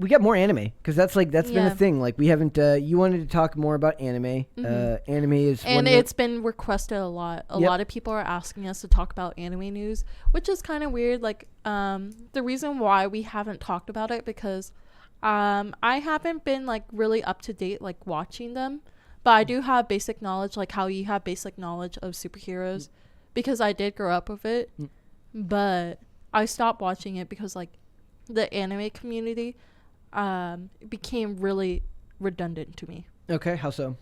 we got more anime because that's been a thing. Like we haven't. You wanted to talk more about anime. Anime is and it's been requested a lot. A lot of people are asking us to talk about anime news, which is kind of weird. Like the reason why we haven't talked about it because I haven't been like really up to date like watching them, but I do have basic knowledge, like how you have basic knowledge of superheroes, because I did grow up with it, but I stopped watching it because like the anime community became really redundant to me. Okay, how so?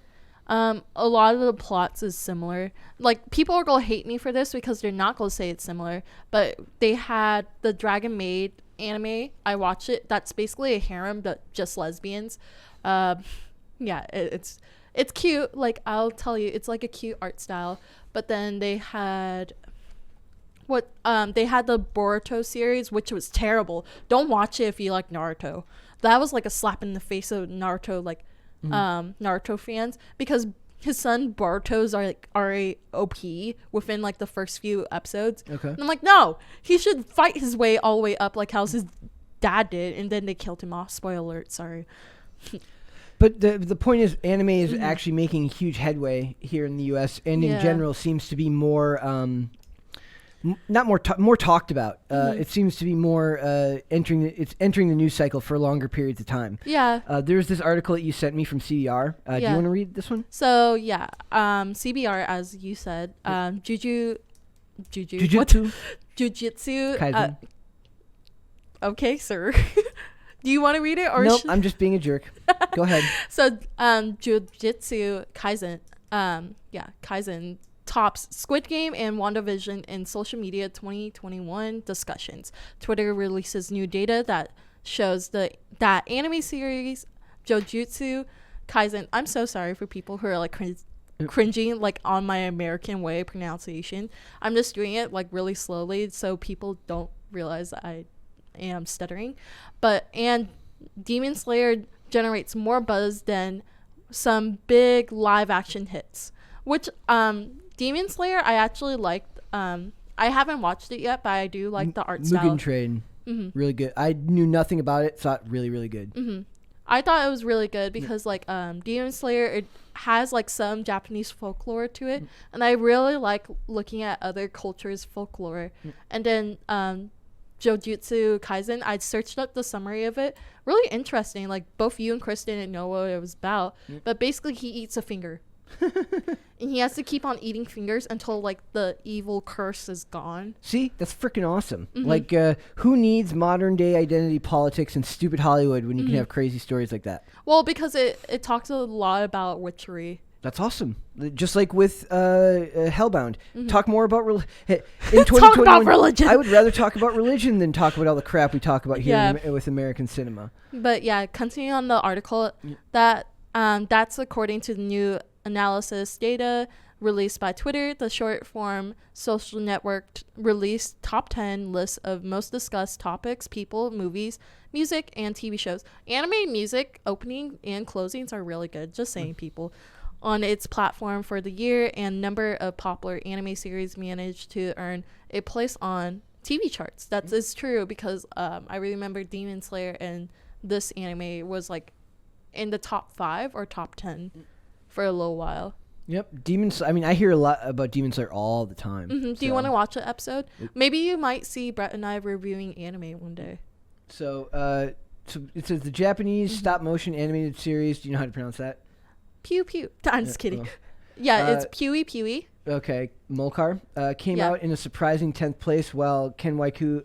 A lot of the plots is similar. Like people are gonna hate me for this because they're not gonna say it's similar, but they had the Dragon Maid anime. I watched it. That's basically a harem, but just lesbians. It's cute. Like I'll tell you, it's like a cute art style. But then they had they had the Boruto series, which was terrible. Don't watch it if you like Naruto. That was like a slap in the face of Naruto, like Naruto fans, because his son Boruto's are a OP within like the first few episodes. Okay. And I'm like, no, he should fight his way all the way up like how his dad did, and then they killed him off. Spoiler alert, sorry. But the point is, anime is actually making huge headway here in the U.S. and in general seems to be more, more talked about. It seems to be more entering the news cycle for longer periods of time. Yeah. There's this article that you sent me from CBR. Do you want to read this one? So CBR, as you said, Jujutsu Kaisen. Okay, sir. Do you want to read it or? Nope, I'm just being a jerk. Go ahead. So, Jujutsu Kaisen, Kaisen tops Squid Game and Wandavision in social media 2021 discussions. Twitter releases new data that shows that anime series Jujutsu Kaisen. I'm so sorry for people who are like cringing like on my American way pronunciation. I'm just doing it like really slowly so people don't realize that I am stuttering. And Demon Slayer generates more buzz than some big live action hits, which Demon Slayer I actually liked. I haven't watched it yet, but I do like the art style. Mugen Train, really good. I knew nothing about it, thought really, really good. I thought it was really good because like Demon Slayer, it has like some Japanese folklore to it, and I really like looking at other cultures' folklore. And then Jujutsu Kaisen, I searched up the summary of it. Really interesting. Like both you and Kristen didn't know what it was about, but basically he eats a finger. And he has to keep on eating fingers until like the evil curse is gone. See, that's freaking awesome. Like who needs modern day identity politics and stupid Hollywood when you can have crazy stories like that? Well, because it talks a lot about witchery. That's awesome. Just like with Hellbound. Talk more about talk about religion. I would rather talk about religion than talk about all the crap we talk about here with American cinema. But yeah, continuing on the article, that's according to the new analysis data released by Twitter. The short form social network released top 10 lists of most discussed topics, people, movies, music, and TV shows. Anime music opening and closings are really good. Just saying, people. On its platform for the year, and number of popular anime series managed to earn a place on TV charts. That is true because I remember Demon Slayer and this anime was like in the top 5 or top 10 for a little while. Yep, I hear a lot about Demon Slayer all the time. Do you want to watch an episode? Maybe you might see Brett and I reviewing anime one day. So it says the Japanese stop motion animated series. Do you know how to pronounce that? Pew Pew. I'm just kidding. It's Pewy Pewy. Okay, Molcar came out in a surprising 10th place, while Ken Waiku,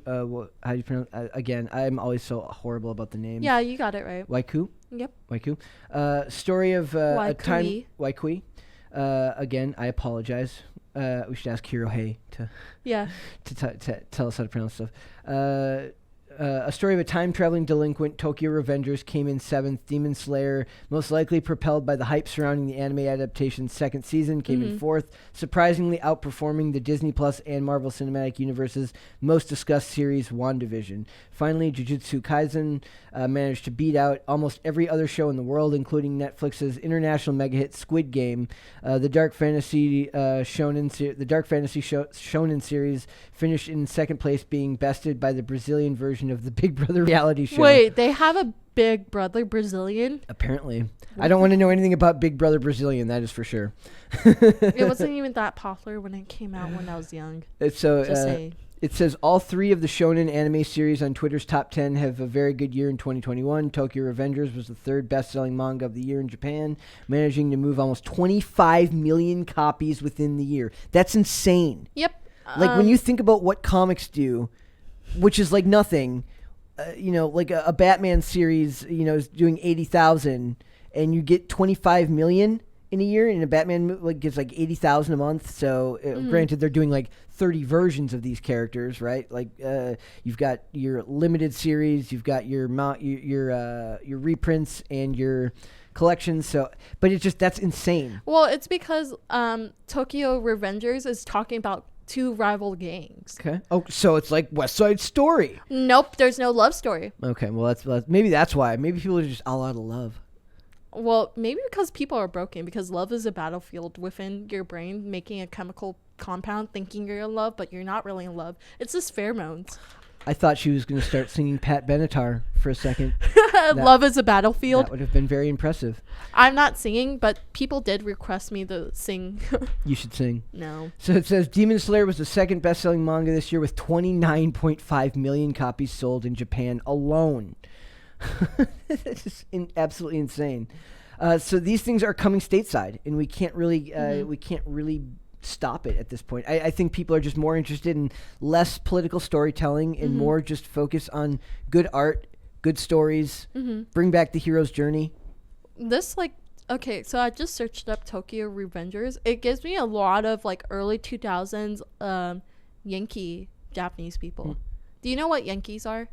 how do you pronounce again, I'm always so horrible about the names. Yeah, you got it right. Waiku? Yep. Waiku. Story of a time... Waikui. Again, I apologize. We should ask Hirohei to tell us how to pronounce stuff. A story of a time-traveling delinquent, Tokyo Revengers, came in 7th. Demon Slayer, most likely propelled by the hype surrounding the anime adaptation's 2nd season, came in 4th, surprisingly outperforming the Disney Plus and Marvel Cinematic Universe's most discussed series, WandaVision. Finally, Jujutsu Kaisen managed to beat out almost every other show in the world, including Netflix's international mega hit Squid Game. The dark fantasy shonen series finished in 2nd place, being bested by the Brazilian version edition of the Big Brother reality show. Wait, they have a Big Brother Brazilian? Apparently. I don't want to know anything about Big Brother Brazilian, that is for sure. It wasn't even that popular when it came out when I was young. So, it says all 3 of the shonen anime series on Twitter's top 10 have a very good year in 2021. Tokyo Revengers was the 3rd best-selling manga of the year in Japan, managing to move almost 25 million copies within the year. That's insane. Yep. Like, when you think about what comics do, which is like nothing, like a Batman series, is doing 80,000, and you get 25 million in a year, and a Batman gets like 80,000 a month. So granted, they're doing like 30 versions of these characters, right? Like you've got your limited series, you've got your reprints and your collections. So, but that's insane. Well, it's because Tokyo Revengers is talking about 2 rival gangs. Okay. Oh, so it's like West Side Story. Nope, there's no love story. Okay, well maybe that's why. Maybe people are just all out of love. Well, maybe because people are broken, because love is a battlefield within your brain, making a chemical compound thinking you're in love, but you're not really in love. It's just pheromones. I thought she was going to start singing Pat Benatar for a second. Love is a battlefield. That would have been very impressive. I'm not singing, but people did request me to sing. You should sing. No. So it says Demon Slayer was the 2nd best-selling manga this year with 29.5 million copies sold in Japan alone. It's just absolutely insane. So these things are coming stateside, and we can't really stop it at this point. I think people are just more interested in less political storytelling and more just focus on good art, good stories, bring back the hero's journey. Okay, so I just searched up Tokyo Revengers. It gives me a lot of like early 2000s Yankee Japanese people. Do you know what Yankees are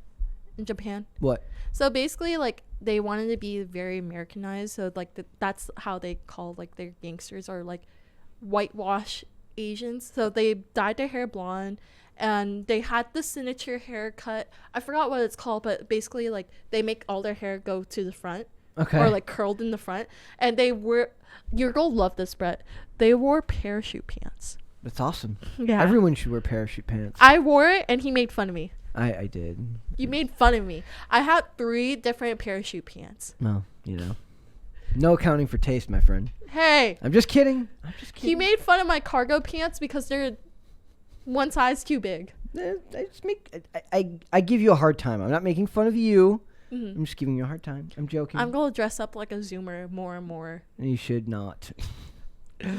in Japan? What? So basically, like, they wanted to be very Americanized. So like that's how they call like their gangsters, or like whitewash Asians. So they dyed their hair blonde, and they had the signature haircut. I forgot what it's called, but basically like they make all their hair go to the front. Okay. Or like curled in the front. And they were, you're gonna love this, Brett. They wore parachute pants. That's awesome. Yeah. Everyone should wear parachute pants. I wore it and he made fun of me. I did. You made fun of me. I had 3 different parachute pants. Well, no accounting for taste, my friend. Hey. I'm just kidding. He made fun of my cargo pants because they're one size too big. I give you a hard time. I'm not making fun of you. I'm just giving you a hard time. I'm joking. I'm going to dress up like a Zoomer more and more. And you should not.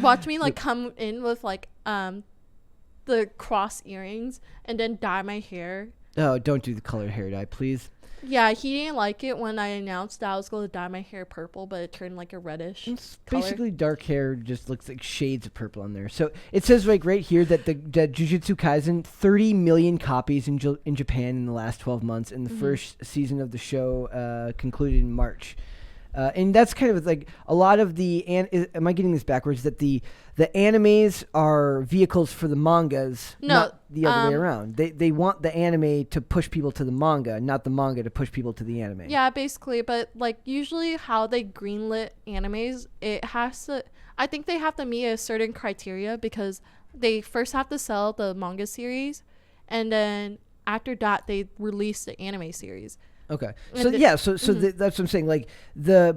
Watch me like come in with like the cross earrings and then dye my hair. Oh, don't do the colored hair dye, please. Yeah, he didn't like it when I announced that I was going to dye my hair purple, but it turned like a reddish color. Basically, dark hair just looks like shades of purple on there. So it says like right here that the Jujutsu Kaisen, 30 million copies in Japan in the last 12 months, and the first season of the show concluded in March. And that's kind of like a lot of the am I getting this backwards, that the animes are vehicles for the mangas, not the other way around. They want the anime to push people to the manga, not the manga to push people to the anime. Yeah, basically, but like usually how they greenlit animes, I think they have to meet a certain criteria, because they first have to sell the manga series, and then after that they release the anime series. Okay. So that's what I'm saying. Like the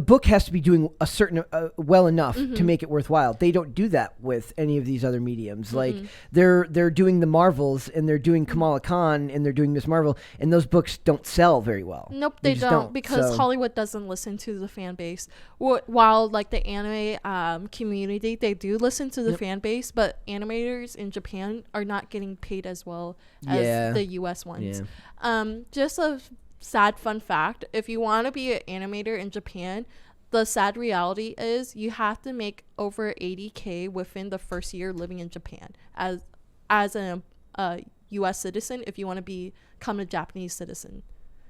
book has to be doing a certain well enough to make it worthwhile. They don't do that with any of these other mediums. Like they're doing the Marvels, and they're doing Kamala Khan, and they're doing Miss Marvel, and those books don't sell very well. Nope, they don't, because Hollywood doesn't listen to the fan base. While like the anime community, they do listen to the fan base, but animators in Japan are not getting paid as well as the US ones. Yeah. Just a sad fun fact, if you want to be an animator in Japan, the sad reality is you have to make over 80K within the first year living in Japan as a US citizen if you want to become a Japanese citizen.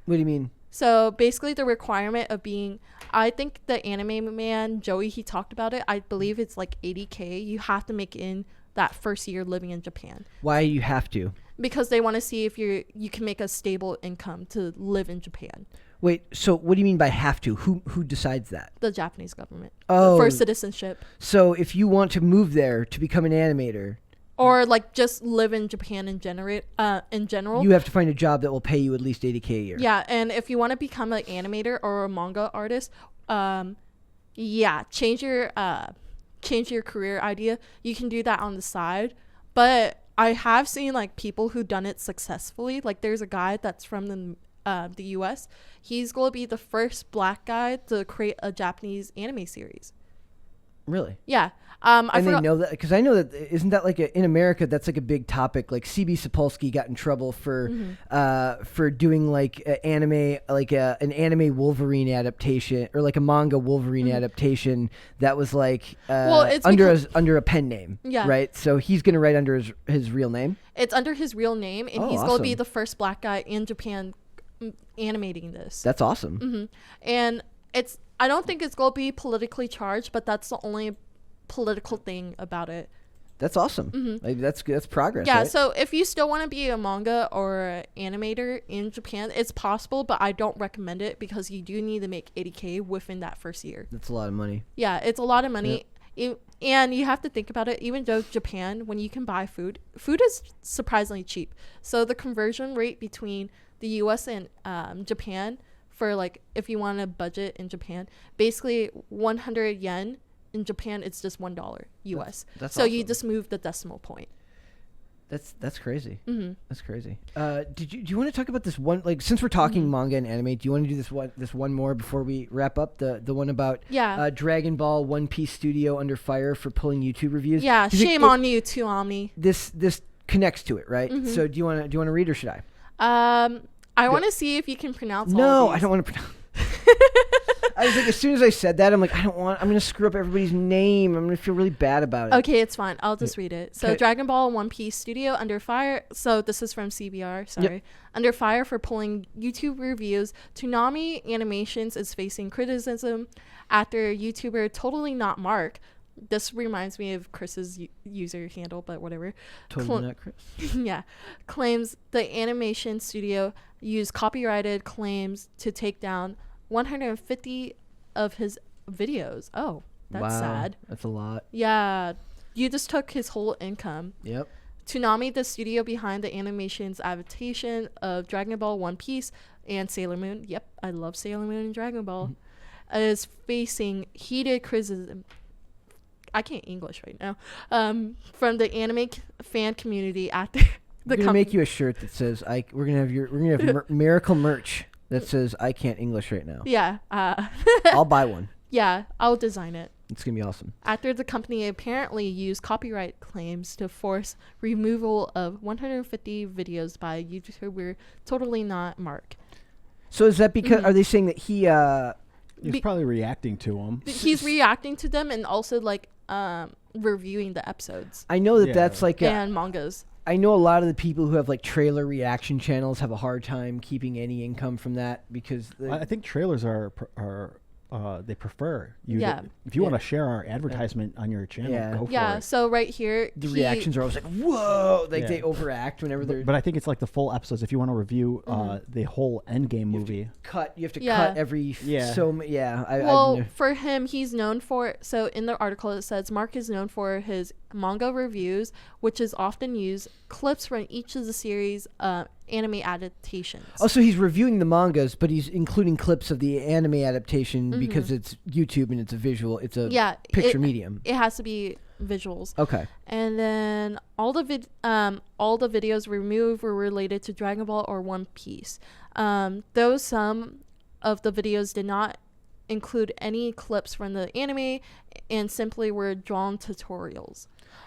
What do you mean? So basically the requirement of being, I think the anime man Joey, he talked about it, I believe it's like 80K you have to make in that first year living in Japan. Why you have to? Because they want to see if you can make a stable income to live in Japan. Wait, so what do you mean by have to? Who decides that? The Japanese government. Oh. For citizenship. So if you want to move there to become an animator, or like just live in Japan and in general. You have to find a job that will pay you at least $80K a year. Yeah, and if you want to become an animator or a manga artist, change your career idea. You can do that on the side, but I have seen like people who done it successfully. Like there's a guy that's from the US. He's going to be the first black guy to create a Japanese anime series. Really? Yeah. And they know that, because I know that, isn't that like in America, that's like a big topic. Like CB Sapolsky got in trouble for doing like an anime Wolverine adaptation, or like a manga Wolverine adaptation that was like under a pen name. Yeah. Right. So he's gonna write under his real name. It's under his real name, and he's going to be the first black guy in Japan animating this. That's awesome. And I don't think it's going to be politically charged, but that's the only political thing about it. That's awesome. Like, that's progress. Yeah, right? So if you still want to be a manga or animator in Japan, it's possible, but I don't recommend it because you do need to make $80K within that first year. That's a lot of money. Yeah, it's a lot of money. Yep. And you have to think about it, even though Japan, when you can buy food is surprisingly cheap. So the conversion rate between the US and Japan, for like if you want to budget in Japan, basically 100 yen in Japan, it's just $1 US. That's so awesome. You just move the decimal point. That's crazy. That's crazy. Do you want to talk about this one, like, since we're talking manga and anime, do you want to do this one more before we wrap up, the one about Dragon Ball One Piece Studio under fire for pulling YouTube reviews? Yeah, shame on you too, Omni. This connects to it, right? So do you want to read, or should I? I want to see if you can pronounce all No, of these. I don't want to pronounce. I was like, as soon as I said that, I'm like, I'm going to screw up everybody's name. I'm going to feel really bad about it. Okay, it's fine. I'll just read it. So, Dragon Ball One Piece Studio under fire. So, this is from CBR. Sorry. Yep. Under fire for pulling YouTube reviews. Toonami Animations is facing criticism after YouTuber Totally Not Mark. This reminds me of Chris's user handle, but whatever. Totally not Chris. Yeah. Claims the animation studio used copyrighted claims to take down 150 of his videos. Oh, that's sad. That's a lot. Yeah. You just took his whole income. Yep. Toonami, the studio behind the animation's adaptation of Dragon Ball One Piece and Sailor Moon. Yep, I love Sailor Moon and Dragon Ball. Is facing heated criticism. I can't English right now. From the anime fan community after We're gonna make you a shirt that says we're gonna have miracle merch that says I can't English right now. Yeah. I'll buy one. Yeah, I'll design it. It's gonna be awesome. After the company apparently used copyright claims to force removal of 150 videos by YouTuber Totally Not Mark. So is that because are they saying that he's probably reacting to them? He's reacting to them and also like reviewing the episodes. I know that's like and mangas. I know a lot of the people who have like trailer reaction channels have a hard time keeping any income from that because I think trailers are they prefer you. Yeah. If you want to share our advertisement on your channel, go for it. Yeah. So right here, the reactions are always like, "Whoa!" Like they overact whenever they're. But I think it's like the full episodes. If you want to review the whole Endgame movie, you have to cut every. For him, he's known for. So in the article, it says Mark is known for his manga reviews, which is often used clips from each of the series' anime adaptations. Oh, so he's reviewing the mangas, but he's including clips of the anime adaptation because it's YouTube and it's a visual. It's a picture medium. It has to be visuals. Okay. And then all the videos removed were related to Dragon Ball or One Piece. Though some of the videos did not include any clips from the anime and simply were drawn tutorials.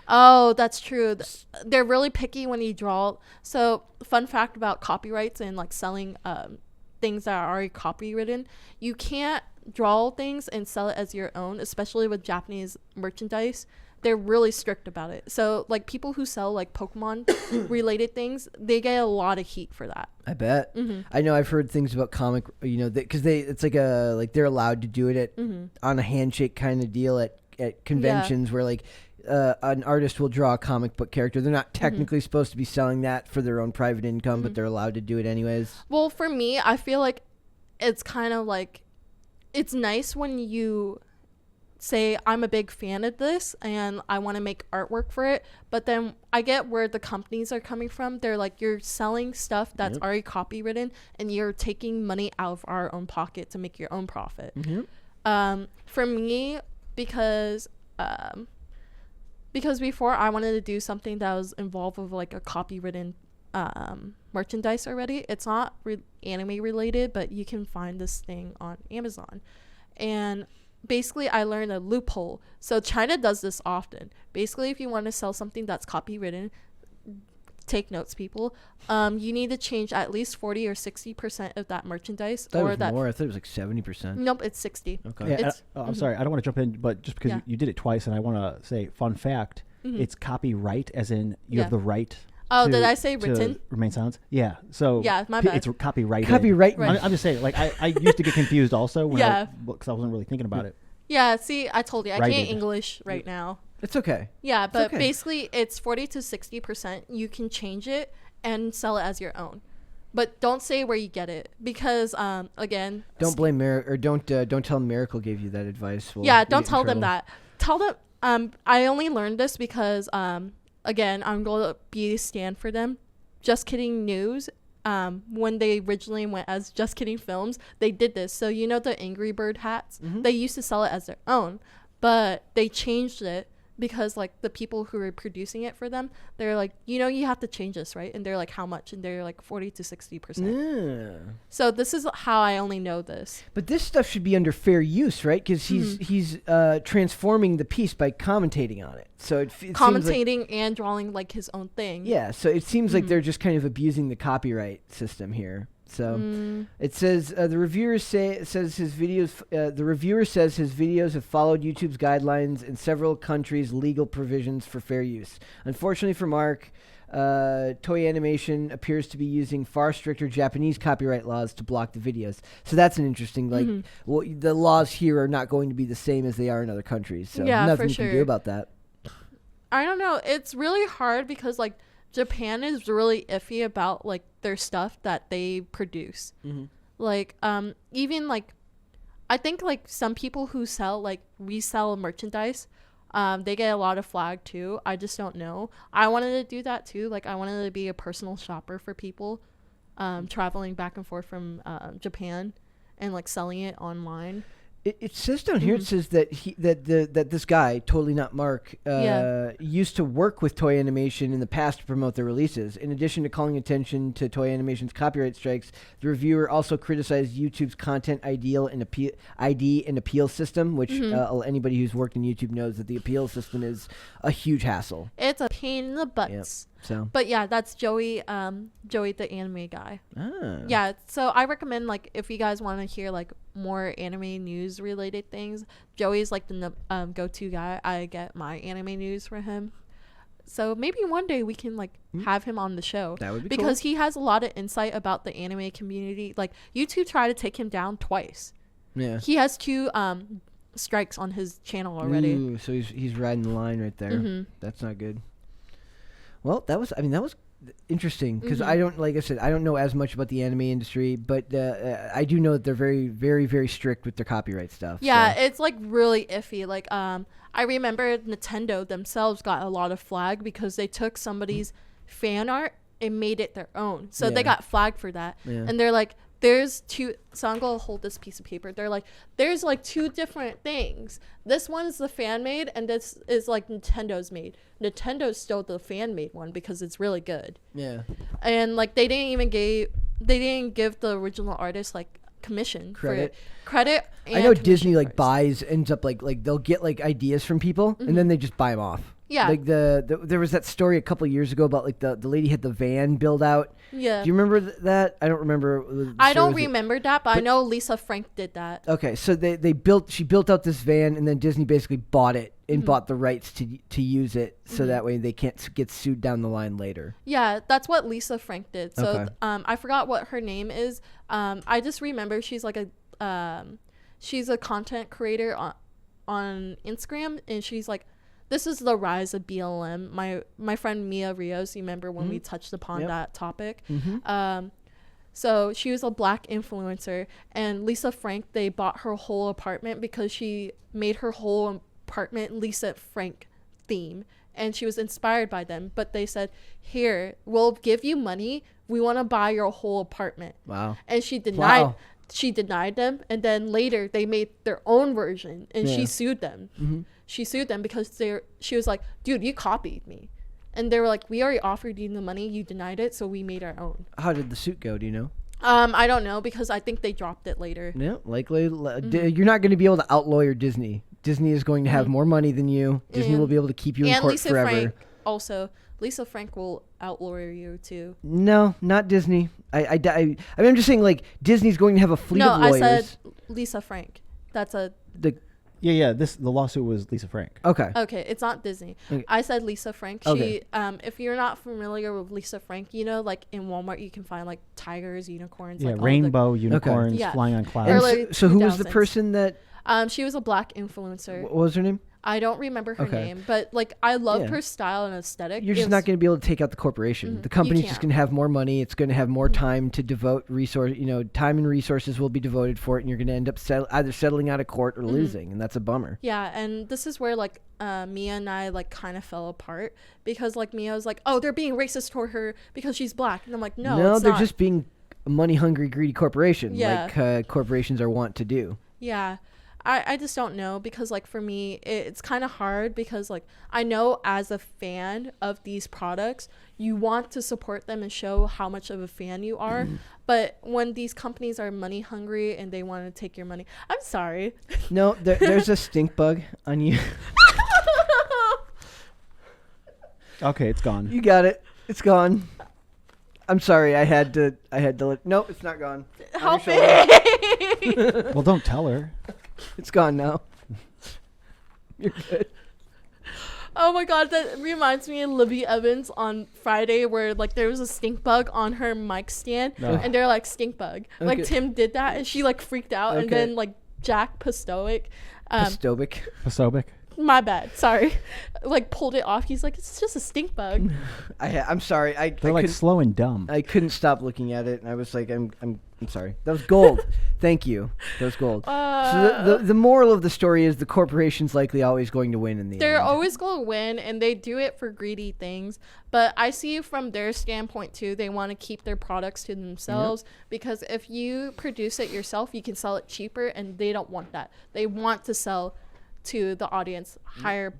Oh, that's true. They're really picky when you draw. So, fun fact about copyrights and like selling things that are already copywritten. You can't draw things and sell it as your own, especially with Japanese merchandise. They're really strict about it. So, like people who sell like Pokemon related things, they get a lot of heat for that. I bet. I know I've heard things about comic, because it's like they're allowed to do it on a handshake kind of deal at conventions where like an artist will draw a comic book character. They're not technically supposed to be selling that for their own private income, but they're allowed to do it anyways. Well, for me, I feel like it's kind of like it's nice when you say I'm a big fan of this and I want to make artwork for it, but then I get where the companies are coming from. They're like, you're selling stuff that's already copywritten and you're taking money out of our own pocket to make your own profit. For me, because before I wanted to do something that was involved with like a copywritten merchandise already. It's not anime related, but you can find this thing on Amazon. And basically I learned a loophole. So China does this often. Basically, if you want to sell something that's copywritten, take notes, people. You need to change at least 40 or 60% of that merchandise. That was more. I thought it was like 70%. Nope, it's 60. Okay. Yeah, I'm sorry. I don't want to jump in, but just because you did it twice, and I want to say, fun fact, it's copyright, as in you have the right. Oh, did I say written? Remain silent. Yeah. So yeah, my bad. It's copyrighted. Copyright. I'm just saying, like I used to get confused also because I wasn't really thinking about it. Yeah. See, I told you I can't English right now. It's okay. Yeah, but basically it's 40 to 60%. You can change it and sell it as your own, but don't say where you get it because again. Don't blame don't tell them Miracle gave you that advice. Don't tell them that. Tell them. I only learned this because again, I'm going to be a stand for them. Just Kidding News, when they originally went as Just Kidding Films, they did this. So you know the Angry Bird hats? They used to sell it as their own, but they changed it because like the people who were producing it for them, they're like, you have to change this, right? And they're like, how much? And they're like 40 to 60%. Yeah. So this is how I only know this. But this stuff should be under fair use, right? Because he's transforming the piece by commentating on it. So it commentating like, and drawing like his own thing. Yeah. So it seems like they're just kind of abusing the copyright system here. So it says the reviewer says his videos. The reviewer says his videos have followed YouTube's guidelines and several countries' legal provisions for fair use. Unfortunately for Mark, Toei Animation appears to be using far stricter Japanese copyright laws to block the videos. So that's an interesting the laws here are not going to be the same as they are in other countries. So nothing you can do about that. I don't know. It's really hard because like Japan is really iffy about like their stuff that they produce. Like even like I think like some people who resell merchandise, they get a lot of flag too. I just don't know. I wanted to do that too. Like I wanted to be a personal shopper for people traveling back and forth from Japan and like selling it online. It says down here. It says that that this guy, totally not Mark, used to work with Toei Animation in the past to promote their releases. In addition to calling attention to Toei Animation's copyright strikes, the reviewer also criticized YouTube's content ID and appeal system, which anybody who's worked in YouTube knows that the appeal system is a huge hassle. It's a pain in the butts. So, but yeah, that's Joey, the anime guy. Yeah, so I recommend like if you guys want to hear like more anime news related things, Joey's like the go-to guy. I get my anime news from him. So maybe one day we can like have him on the show. That would be because cool. He has a lot of insight about the anime community. Like YouTube tried to take him down twice. Yeah, he has 2 strikes on his channel already. Ooh, so he's riding the line right there. That's not good. Well, that was interesting because I don't, like I said, I don't know as much about the anime industry, but I do know that they're very, very, very strict with their copyright stuff. Yeah, it's like really iffy. Like I remember Nintendo themselves got a lot of flag because they took somebody's fan art and made it their own. So they got flagged for that. Yeah. And they're like, there's 2, so I'm going to hold this piece of paper. They're like, there's like 2 different things. This one is the fan made and this is like Nintendo's made. Nintendo's still the fan made one because it's really good. Yeah. And like they didn't give the original artist like commission credit. I know Disney like ends up like they'll get like ideas from people and then they just buy them off. Yeah. Like there was that story a couple of years ago about like the lady had the van build out. Yeah. Do you remember that? I don't remember. I don't remember that, but I know Lisa Frank did that. Okay, so she built out this van and then Disney basically bought it and bought the rights to use it so that way they can't get sued down the line later. Yeah, that's what Lisa Frank did. So I forgot what her name is. I just remember she's like she's a content creator on Instagram and she's like, this is the rise of BLM. My friend Mia Rios, you remember when we touched upon that topic? So she was a black influencer, and Lisa Frank, they bought her whole apartment because she made her whole apartment Lisa Frank theme, and she was inspired by them. But they said, here, we'll give you money. We want to buy your whole apartment. Wow. And she denied them, and then later they made their own version, and she sued them. She sued them because she was like, dude, you copied me. And they were like, we already offered you the money, you denied it, so we made our own. How did the suit go? Do you know? I don't know, because I think they dropped it later. Yeah, likely. You're not going to be able to outlawyer Disney. Disney is going to have more money than you. Disney will be able to keep you in court Lisa forever. Frank also. Lisa Frank will outlawyer you too. No, not Disney. I mean, I'm just saying, like, Disney's going to have a fleet of lawyers. No, I said Lisa Frank. That's a... Yeah. The lawsuit was Lisa Frank. Okay, it's not Disney. Okay. I said Lisa Frank. She, okay. If you're not familiar with Lisa Frank, you know, like in Walmart, you can find like tigers, unicorns, like rainbow unicorns flying on clouds. And so who was the person that? She was a black influencer. What was her name? I don't remember her name, but like I loved her style and aesthetic. You're just not going to be able to take out the corporation. The company's just going to have more money. It's going to have more time to devote time and resources will be devoted for it, and you're going to end up either settling out of court or losing, and that's a bummer. Yeah, and this is where like Mia and I like kind of fell apart because like Mia was like, oh, they're being racist toward her because she's black, and I'm like, no, they're just being a money hungry, greedy corporation, like corporations are wont to do. Yeah. I just don't know because like for me it's kind of hard because like I know as a fan of these products you want to support them and show how much of a fan you are, but when these companies are money hungry and they want to take your money, I'm sorry. No, there's a stink bug on you. Okay, it's gone. You got it. It's gone. I'm sorry. I had to no, it's not gone. Help me. Well, don't tell her. It's gone now. You're good. Oh my god, that reminds me of Libby Evans on Friday where like there was a stink bug on her mic stand and they're like stink bug. Okay. Like Tim did that and she like freaked out and then like Jack Postovic. My bad. Sorry. Like pulled it off. He's like, it's just a stink bug. I'm sorry. They're like slow and dumb. I couldn't stop looking at it, and I was like, I'm sorry. That was gold. Thank you. That was gold. So the moral of the story is the corporation's likely always going to win in the end. They're always going to win, and they do it for greedy things. But I see from their standpoint too. They want to keep their products to themselves because if you produce it yourself, you can sell it cheaper, and they don't want that. They want to sell to the audience higher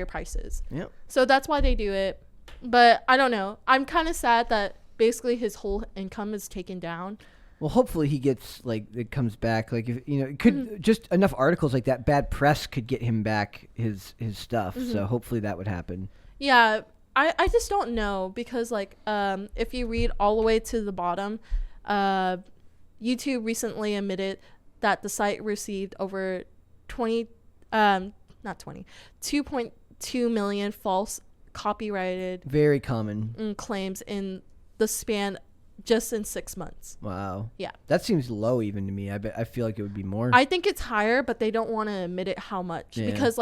prices. Yep. So that's why they do it. But I don't know. I'm kind of sad that basically his whole income is taken down. Well, hopefully he gets it comes back. Like if it could just enough articles like that. Bad press could get him back his stuff. So hopefully that would happen. Yeah, I just don't know because if you read all the way to the bottom, YouTube recently admitted that the site received over 2.2 million false copyrighted very common claims in the span just in 6 months. Wow. Yeah, that seems low even to me. I feel like it would be more. I think it's higher, but they don't want to admit it how much because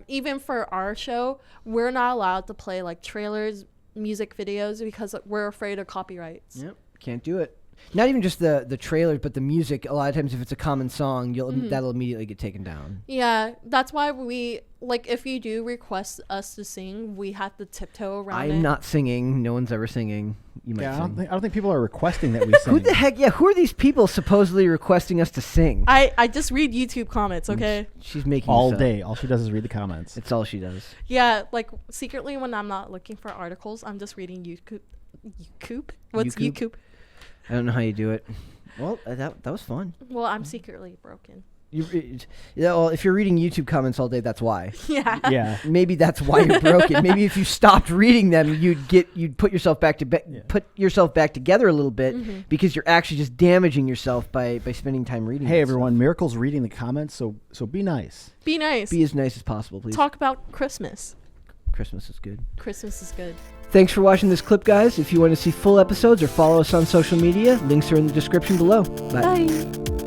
even for our show we're not allowed to play like trailers, music videos because we're afraid of copyrights. Yep, can't do it. Not even just the trailers, but the music. A lot of times, if it's a common song, that'll immediately get taken down. Yeah, that's why we if you do request us to sing, we have to tiptoe around it. I'm not singing. No one's ever singing. You might sing. I don't think people are requesting that we sing. Who the heck? Yeah, who are these people supposedly requesting us to sing? I just read YouTube comments. Okay. She's making all day. All she does is read the comments. It's all she does. Yeah, secretly when I'm not looking for articles, I'm just reading YouTube. What's YouTube? I don't know how you do it. Well, that was fun. Well, I'm secretly broken. Well, if you're reading YouTube comments all day, that's why. Yeah. Maybe that's why you're broken. Maybe if you stopped reading them, you'd put yourself back put yourself back together a little bit because you're actually just damaging yourself by spending time reading. Hey everyone, Miracle's reading the comments, so be nice. Be nice. Be as nice as possible, please. Talk about Christmas. Christmas is good. Christmas is good. Thanks for watching this clip, guys. If you want to see full episodes or follow us on social media, links are in the description below. Bye. Bye.